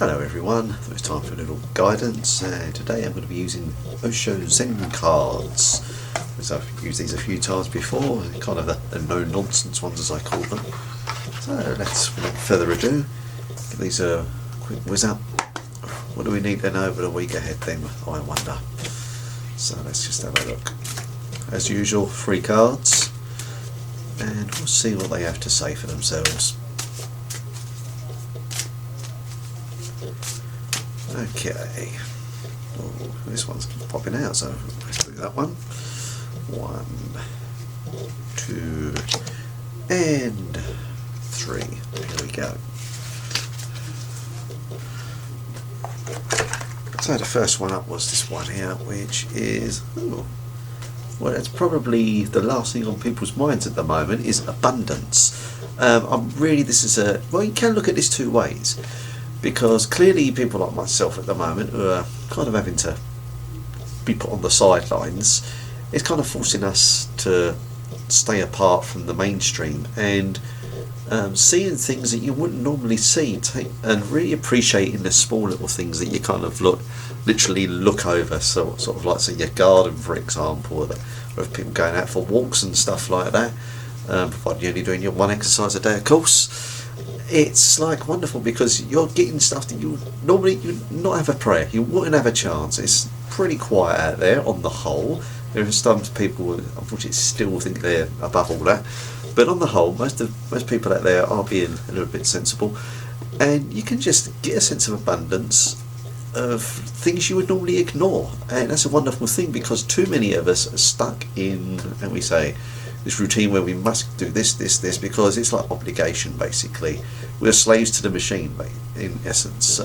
Hello everyone, it's time for a little guidance. Today I'm going to be using Osho Zen cards. As I've used these a few times before, kind of the no-nonsense ones as I call them. So let's, without further ado, give these a quick whiz up. What do we need to know for the week ahead then, I wonder. So let's just have a look. As usual, 3 cards, and we'll see what they have to say for themselves. Okay, oh, this one's popping out, so let's do that one. 1, 2, and 3. Here we go. So the first one up was this one here, which is, well, it's probably the last thing on people's minds at the moment, is abundance. This is well, you can look at this 2 ways. Because clearly people like myself at the moment who are kind of having to be put on the sidelines, it's kind of forcing us to stay apart from the mainstream and seeing things that you wouldn't normally see, and really appreciating the small little things that you kind of literally look over. So sort of like, say, your garden, for example, or if people going out for walks and stuff like that, provided you're only doing your 1 exercise a day, of course. It's like wonderful because you're getting stuff that you normally you'd not have a prayer, you wouldn't have a chance. It's pretty quiet out there on the whole. There are some people who unfortunately still think they're above all that, but on the whole most people out there are being a little bit sensible, and you can just get a sense of abundance of things you would normally ignore, and that's a wonderful thing because too many of us are stuck in, and we say, this routine where we must do this because it's like obligation basically. We're slaves to the machine in essence.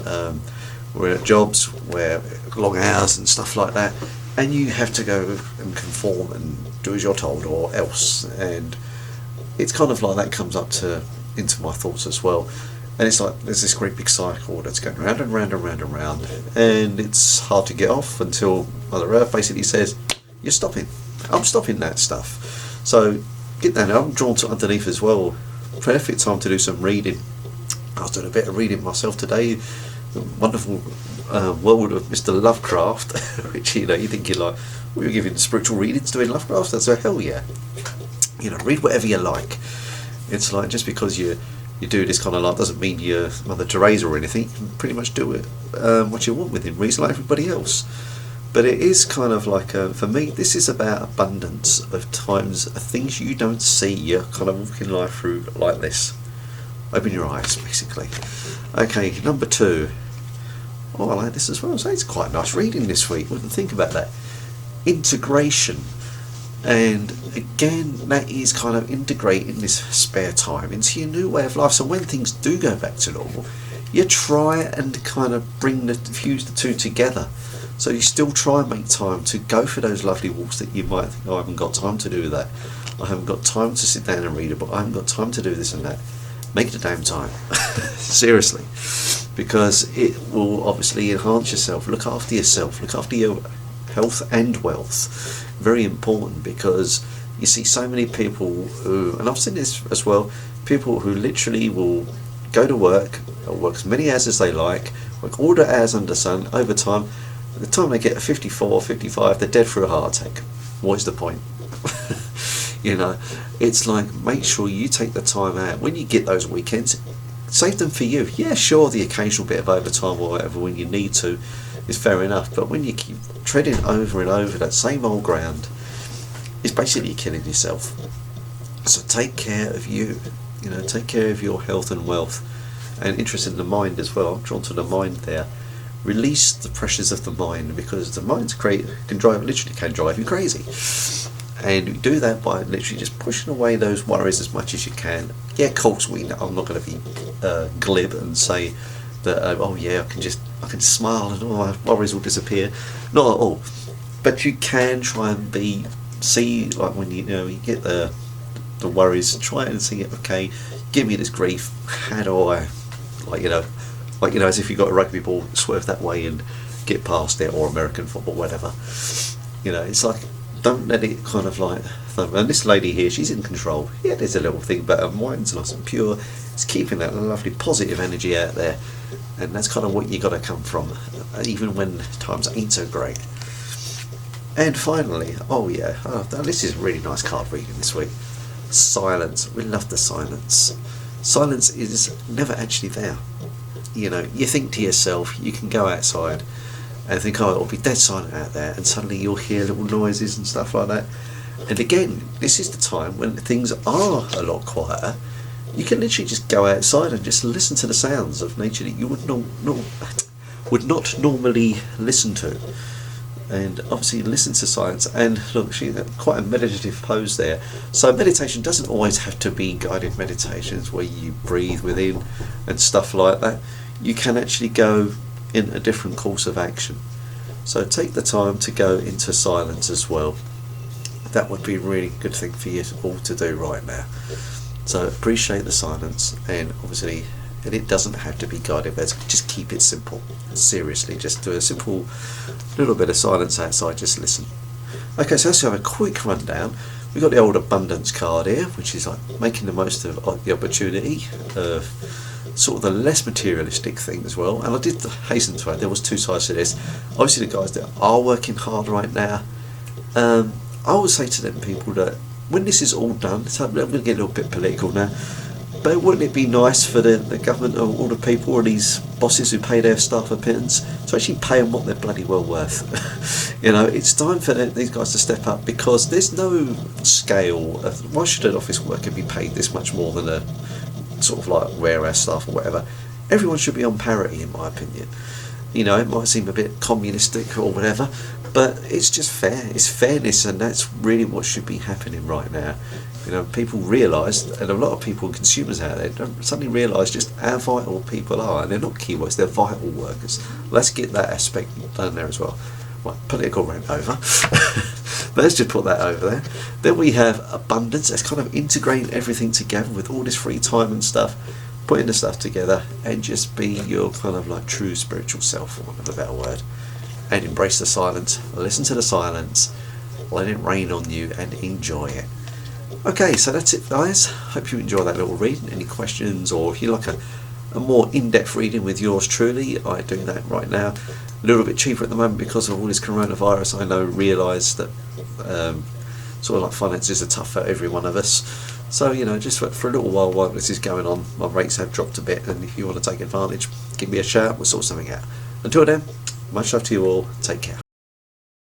We're at jobs where long hours and stuff like that, and you have to go and conform and do as you're told or else, and it's kind of like that comes up into my thoughts as well. And it's like there's this great big cycle that's going round and round and round and round, and it's hard to get off until Mother Earth basically says, you're stopping. I'm stopping that stuff. So get that. I'm drawn to underneath as well. Perfect time to do some reading. I was doing a bit of reading myself today. The wonderful world of Mr. Lovecraft, which you think you're like, we were giving spiritual readings doing Lovecraft. That's a hell yeah. Read whatever you like. It's like just because you do this kind of life doesn't mean you're Mother Teresa or anything. You can pretty much do it what you want within reason, like everybody else. But it is kind of like, for me, this is about abundance of times, things you don't see. You're kind of walking life through like this. Open your eyes, basically. Okay, number 2. Oh, I like this as well. So it's quite nice reading this week. Wouldn't think about that. Integration. And again, that is kind of integrating this spare time into your new way of life. So when things do go back to normal, you try and kind of fuse the 2 together. So you still try and make time to go for those lovely walks that you might think, I haven't got time to do that. I haven't got time to sit down and read a book. I haven't got time to do this and that. Make the damn time. Seriously. Because it will obviously enhance yourself. Look after yourself. Look after your health and wealth. Very important, because you see so many people who, and I've seen this as well, people who literally will go to work, or work as many hours as they like, work all the hours under the sun, overtime. By the time they get 54, 55, they're dead through a heart attack. What is the point? It's like, make sure you take the time out. When you get those weekends, save them for you. Yeah, sure, the occasional bit of overtime or whatever when you need to is fair enough. But when you keep treading over and over that same old ground, it's basically killing yourself. So take care of you. Take care of your health and wealth. And interest in the mind as well. I'm drawn to the mind there. Release the pressures of the mind, because the mind's can drive you crazy, and you do that by literally just pushing away those worries as much as you can. Yeah, of course, I'm not going to be glib and say that I can smile and all my worries will disappear. Not at all. But you can try and see like when you get the worries, try and see it. Okay, give me this grief. How do I as if you got a rugby ball, swerve that way and get past it, or American football, whatever. It's like, don't let it kind of like And this lady here, she's in control. Yeah, there's a little thing, but her mind's nice and pure. It's keeping that lovely positive energy out there, and that's kind of what you got to come from, even when times ain't so great. And finally, this is a really nice card reading this week. Silence. We love the silence. Silence is never actually there. You know, you think to yourself, you can go outside and think, oh, it'll be dead silent out there, and suddenly you'll hear little noises and stuff like that. And again, this is the time when things are a lot quieter. You can literally just go outside and just listen to the sounds of nature that you would not normally listen to. And obviously listen to silence. And look, she's quite a meditative pose there. So meditation doesn't always have to be guided meditations where you breathe within and stuff like that. You can actually go in a different course of action. So take the time to go into silence as well. That would be a really good thing for you all to do right now. So appreciate the silence, and obviously, and it doesn't have to be guided, but just keep it simple. Seriously, just do a simple little bit of silence outside, just listen. Okay, so let's have a quick rundown. We've got the old abundance card here, which is like making the most of the opportunity of sort of the less materialistic thing as well. And I did hasten to add, there was two sides to this. Obviously the guys that are working hard right now, I would say to them people that when this is all done, so I'm going to get a little bit political now, but wouldn't it be nice for the government or all the people or these bosses who pay their staff a pittance to actually pay them what they're bloody well worth? You know, it's time for these guys to step up, because there's no scale of, why should an office worker be paid this much more than a sort of like warehouse staff or whatever? Everyone should be on parity, in my opinion. You know, it might seem a bit communistic or whatever, but it's just fair. It's fairness, and that's really what should be happening right now. You know, people realise, and a lot of people, consumers out there, don't suddenly realise just how vital people are, and they're not keywords, they're vital workers. Let's get that aspect done there as well. Right, political rant over. But let's just put that over there. Then we have abundance. That's kind of integrating everything together with all this free time and stuff, putting the stuff together, and just be your kind of like true spiritual self, for want of a better word. And embrace the silence, listen to the silence, let it rain on you, and enjoy it. Okay, so that's it, guys. Hope you enjoy that little reading. Any questions, or if you like a more in-depth reading with yours truly, I do that right now. A little bit cheaper at the moment because of all this coronavirus. I realise that sort of like finances are tough for every one of us. So, you know, just for a little while this is going on, my rates have dropped a bit, and if you want to take advantage, give me a shout, we'll sort something out. Until then, much love to you all, take care.